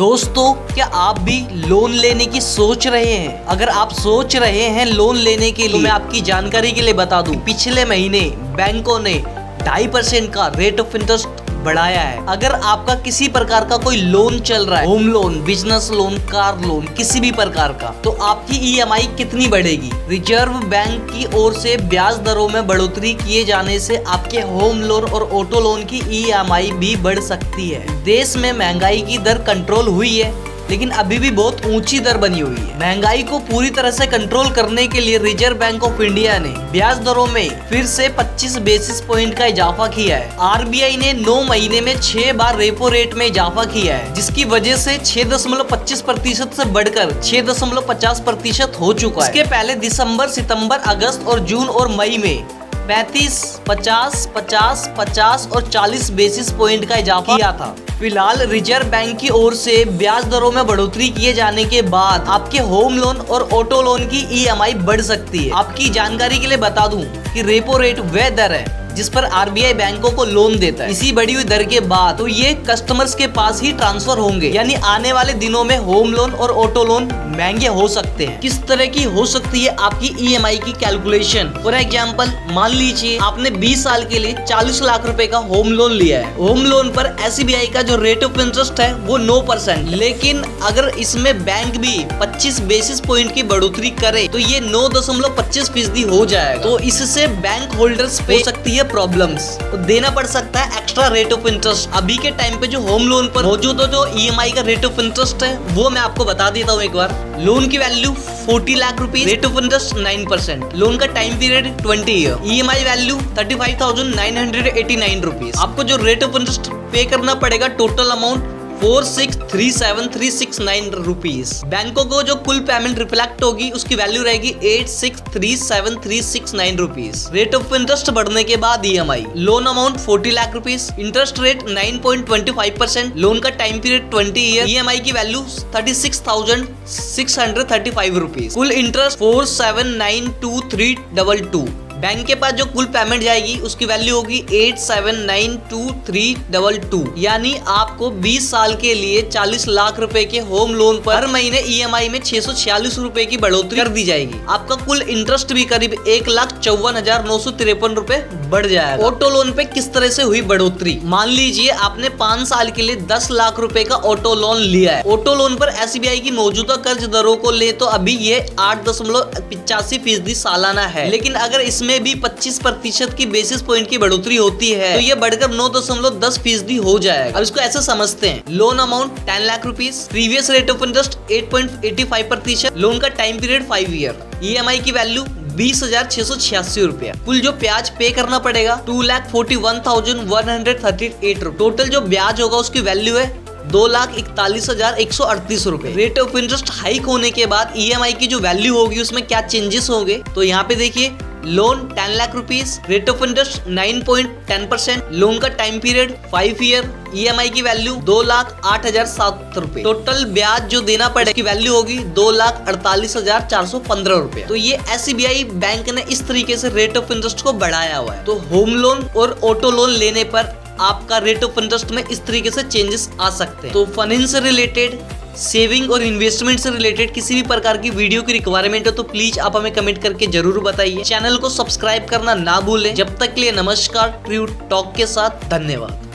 दोस्तों, क्या आप भी लोन लेने की सोच रहे हैं? अगर आप सोच रहे हैं लोन लेने के लिए, तो मैं आपकी जानकारी के लिए बता दूं, पिछले महीने बैंकों ने 2.5% का रेट ऑफ इंटरेस्ट बढ़ाया है। अगर आपका किसी प्रकार का कोई लोन चल रहा है, home loan, business loan, car loan, किसी भी प्रकार का, तो आपकी ईएमआई कितनी बढ़ेगी? रिजर्व बैंक की ओर से ब्याज दरों में बढ़ोतरी किए जाने से आपके होम लोन और ऑटो लोन की ईएमआई भी बढ़ सकती है। देश में महंगाई की दर कंट्रोल हुई है, लेकिन अभी भी बहुत ऊंची दर बनी हुई है। महंगाई को पूरी तरह से कंट्रोल करने के लिए रिजर्व बैंक ऑफ इंडिया ने ब्याज दरों में फिर से 25 बेसिस पॉइंट का इजाफा किया है। आरबीआई ने 9 महीने में 6 बार रेपो रेट में इजाफा किया है, जिसकी वजह से 6.25% से बढ़कर 6.50% हो चुका है। इसके पहले दिसंबर, सितंबर, अगस्त और जून और मई में 35, 50, 50, 50 और 40 बेसिस पॉइंट का इजाफा किया था। फिलहाल रिजर्व बैंक की ओर से ब्याज दरों में बढ़ोतरी किए जाने के बाद आपके होम लोन और ऑटो लोन की ईएमआई बढ़ सकती है। आपकी जानकारी के लिए बता दूं कि रेपो रेट वह दर है जिस पर आरबीआई बैंकों को लोन देता है। इसी बढ़ी हुई दर के बाद तो ये कस्टमर्स के पास ही ट्रांसफर होंगे, यानी आने वाले दिनों में होम लोन और ऑटो लोन महंगे हो सकते हैं। किस तरह की हो सकती है आपकी ईएमआई की कैलकुलेशन? फॉर एग्जांपल, मान लीजिए आपने 20 साल के लिए 40 लाख रुपए का होम लोन लिया है। होम लोन पर एसबीआई का जो रेट ऑफ इंटरेस्ट है वो 9%, लेकिन अगर इसमें बैंक भी 25 बेसिस पॉइंट की बढ़ोतरी करे तो ये 9.25% हो जाएगा। तो इससे बैंक होल्डर्स पे हो सकती है प्रॉब्लम्स, तो देना पड़ सकता है एक्स्ट्रा रेट ऑफ इंटरेस्ट। अभी के टाइम पे जो होम लोन पर मौजूद जो ईएमआई का रेट ऑफ इंटरेस्ट है वो मैं आपको बता देता हूँ एक बार। लोन की value 40 lakh rupees, rate of interest 9%, loan का time period 20 year, EMI value 35,989 rupees. आपको जो रेट ऑफ इंटरेस्ट पे करना पड़ेगा टोटल अमाउंट 4637,369 रुपीज। बैंकों को जो कुल पेमेंट रिफ्लेक्ट होगी उसकी वैल्यू रहेगी 8637,369 रुपीज। रेट ऑफ इंटरेस्ट बढ़ने के बाद EMI, loan amount 40 lakh rupees, interest rate 9.25%, loan का टाइम पीरियड 20 ईयर, ईएमआई की वैल्यू 36,635 रुपीज, कुल इंटरेस्ट 4792,322। बैंक के पास जो कुल पेमेंट जाएगी उसकी वैल्यू होगी 8792,322, यानी आपको 20 साल के लिए 40 लाख रुपए के होम लोन पर हर महीने ईएमआई में 646 रुपए की बढ़ोतरी कर दी जाएगी। आपका कुल इंटरेस्ट भी करीब 1,54,953 रुपए बढ़ जाएगा। ऑटो लोन पे किस तरह से हुई बढ़ोतरी? मान लीजिए आपने 5 साल के लिए 10 लाख रुपए का ऑटो लोन लिया है। ऑटो लोन पर एसबीआई की मौजूदा कर्ज दरों को ले तो अभी ये 8.85% सालाना है, लेकिन अगर इसमें भी 25% की बेसिस पॉइंट की बढ़ोतरी होती है तो ये बढ़कर 9.10% हो जाएगा। अब इसको ऐसे समझते हैं, loan amount 10 lakh rupees, previous rate of interest 8.85%, loan का टाइम पीरियड 5 ईयर, ईएमआई की वैल्यू 20,686 रुपया, कुल जो ब्याज पे करना पड़ेगा 2,41,138 रुपए। टोटल जो ब्याज होगा उसकी वैल्यू है 2,41,138 रुपए। रेट ऑफ इंटरेस्ट हाइक होने के बाद ईएमआई की जो वैल्यू होगी उसमें क्या चेंजेस होंगे, तो यहाँ पे देखिए, loan 10 lakh rupees, rate of interest 9.10%, loan का टाइम पीरियड 5 ईयर, ईएमआई की वैल्यू 2,08,007 रुपए, टोटल ब्याज जो देना पड़ेगा की वैल्यू होगी 2,48,415 रुपए। तो ये एसबीआई बैंक ने इस तरीके से रेट ऑफ इंटरेस्ट को बढ़ाया हुआ है। तो होम लोन और ऑटो लोन लेने पर आपका रेट ऑफ इंटरेस्ट में इस तरीके से चेंजेस आ सकते हैं। तो फाइनेंस से रिलेटेड, सेविंग और इन्वेस्टमेंट से रिलेटेड किसी भी प्रकार की वीडियो की रिक्वायरमेंट हो तो प्लीज आप हमें कमेंट करके जरूर बताइए। चैनल को सब्सक्राइब करना ना भूलें। जब तक के लिए नमस्कार, ट्रू टॉक के साथ, धन्यवाद।